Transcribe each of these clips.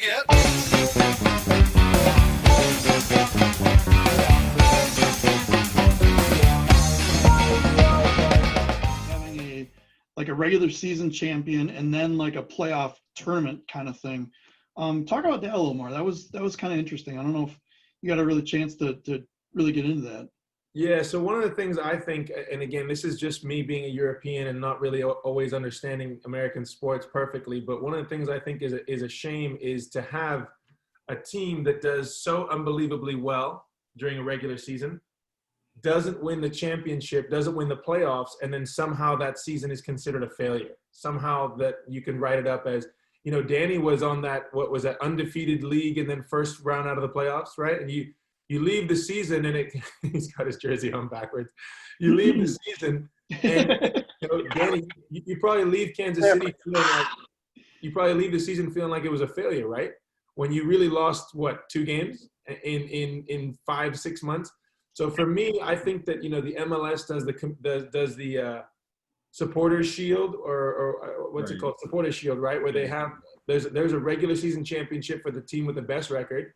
yet. Having a regular season champion and then like a playoff tournament kind of thing. Talk about that a little more. That was kind of interesting. I don't know if you got a really chance to really get into that. Yeah, so one of the things I think, and again, this is just me being a European and not really always understanding American sports perfectly, but one of the things I think is a shame is to have a team that does so unbelievably well during a regular season, doesn't win the championship, doesn't win the playoffs, and then somehow that season is considered a failure. Somehow that you can write it up as, Danny was on that, what was that, undefeated league and then first round out of the playoffs, right? And you leave the season and he's got his jersey on backwards. You leave the season and, Danny, you probably leave Kansas City feeling the season feeling like it was a failure, right? When you really lost, 2 games in 5-6 months. So for me, I think that, the MLS does the supporters shield or what's it called? Supporters shield, right? Where they have, there's a regular season championship for the team with the best record.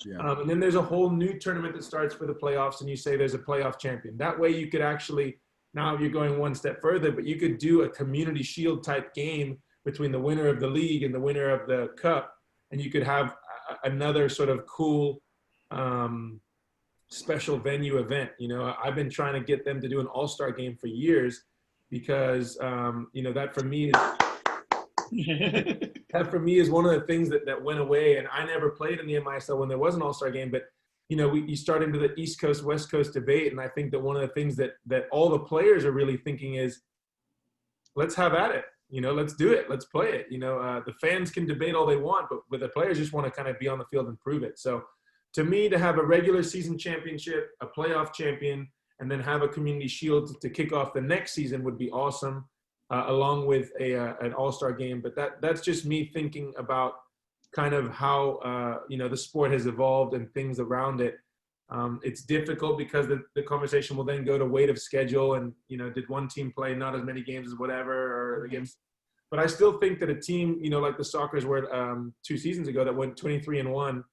Yeah. And then there's a whole new tournament that starts for the playoffs, and you say there's a playoff champion. That way you could actually, now you're going one step further, but you could do a community shield type game between the winner of the league and the winner of the cup, and you could have another sort of cool special venue event. I've been trying to get them to do an all-star game for years because, that for me is that for me is one of the things that went away. And I never played in the MISL when there was an all-star game, but you start into the East Coast, West Coast debate. And I think that one of the things that all the players are really thinking is, let's have at it. Let's do it. Let's play it. The fans can debate all they want, but the players just want to kind of be on the field and prove it. So to me, to have a regular season championship, a playoff champion, and then have a community shield to kick off the next season would be awesome, along with an all-star game. But that's just me thinking about kind of how, the sport has evolved and things around it. It's difficult because the conversation will then go to weight of schedule and, did one team play not as many games as whatever or against. But I still think that a team, like the Sockers were 2 seasons ago that went 23-1,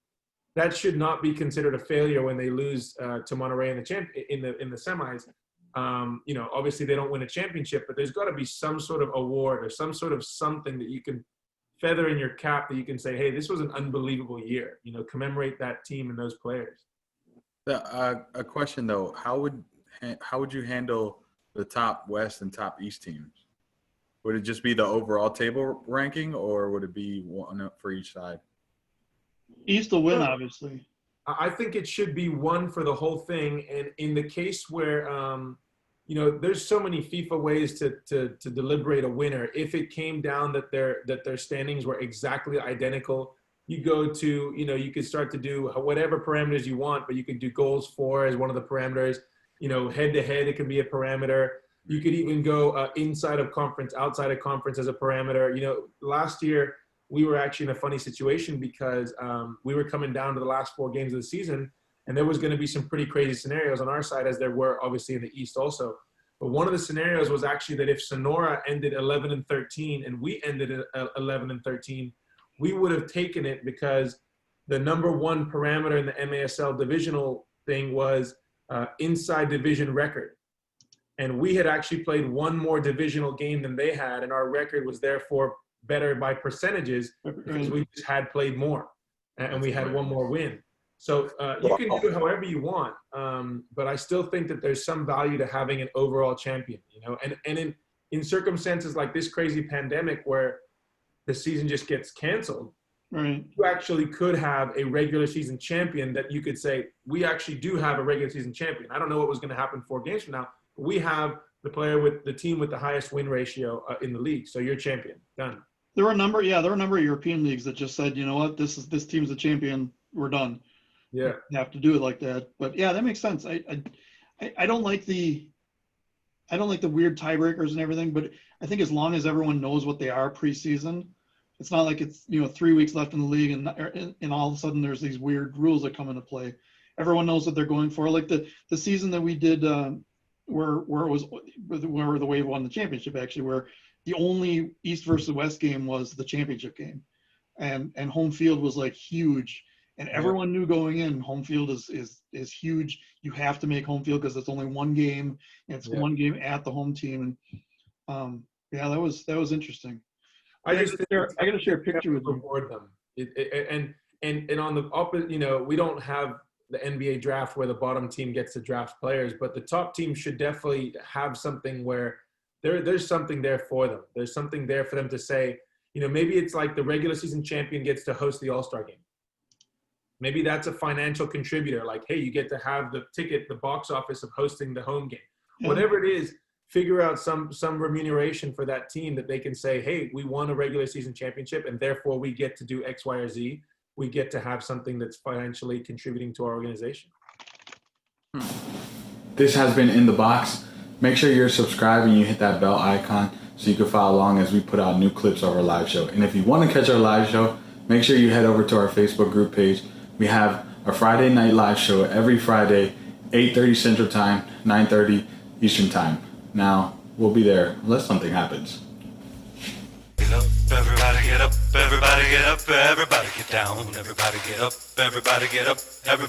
that should not be considered a failure when they lose to Monterrey in the semis. Obviously they don't win a championship, but there's got to be some sort of award or some sort of something that you can feather in your cap that you can say, hey, this was an unbelievable year. Commemorate that team and those players. A question though, how would you handle the top West and top East teams? Would it just be the overall table ranking, or would it be one for each side? East will win, obviously. I think it should be one for the whole thing. And in the case where, there's so many FIFA ways to deliberate a winner. If it came down that their standings were exactly identical, you go to, you could start to do whatever parameters you want, but you could do goals for as one of the parameters. Head to head, it can be a parameter. You could even go inside of conference, outside of conference as a parameter. Last year, we were actually in a funny situation because we were coming down to the last 4 games of the season, and there was going to be some pretty crazy scenarios on our side, as there were obviously in the East also. But one of the scenarios was actually that if Sonora ended 11-13 and we ended at 11-13, we would have taken it because the number 1 parameter in the MASL divisional thing was inside division record. And we had actually played 1 more divisional game than they had, and our record was therefore better by percentages because we just had played more and we had 1 more win. So you can do it however you want, but I still think that there's some value to having an overall champion, and in circumstances like this crazy pandemic where the season just gets canceled, right? You actually could have a regular season champion that you could say, we actually do have a regular season champion. I don't know what was going to happen 4 games from now, but we have the team with the highest win ratio in the league. So you're champion. Done. There were a number of European leagues that just said, you know what, this team's the champion. We're done. Yeah, you have to do it like that. But yeah, that makes sense. I don't like the weird tiebreakers and everything. But I think as long as everyone knows what they are preseason, it's not like it's 3 weeks left in the league and all of a sudden there's these weird rules that come into play. Everyone knows what they're going for. Like the season that we did where the Wave won the championship, actually, where the only East versus West game was the championship game. and home field was like huge. And everyone knew going in, home field is huge. You have to make home field because it's only one game. And it's one game at the home team. And yeah, that was interesting. I just think I got to share a picture with you. Reward them. And on the opposite, you know, we don't have the NBA draft where the bottom team gets to draft players, but the top team should definitely have something where there's something there for them. There's something there for them to say, you know, maybe it's like the regular season champion gets to host the All-Star game. Maybe that's a financial contributor. Like, hey, you get to have the ticket, the box office of hosting the home game. Yeah. Whatever it is, figure out some remuneration for that team that they can say, hey, we won a regular season championship and therefore we get to do X, Y, or Z. We get to have something that's financially contributing to our organization. This has been In the Box. Make sure you're subscribed and you hit that bell icon so you can follow along as we put out new clips of our live show. And if you want to catch our live show, make sure you head over to our Facebook group page. We have a Friday night live show every Friday, 8:30 Central Time, 9:30 Eastern Time. Now, we'll be there unless something happens. Get up, everybody get up, everybody get up, everybody get down, everybody get up, everybody get up, everybody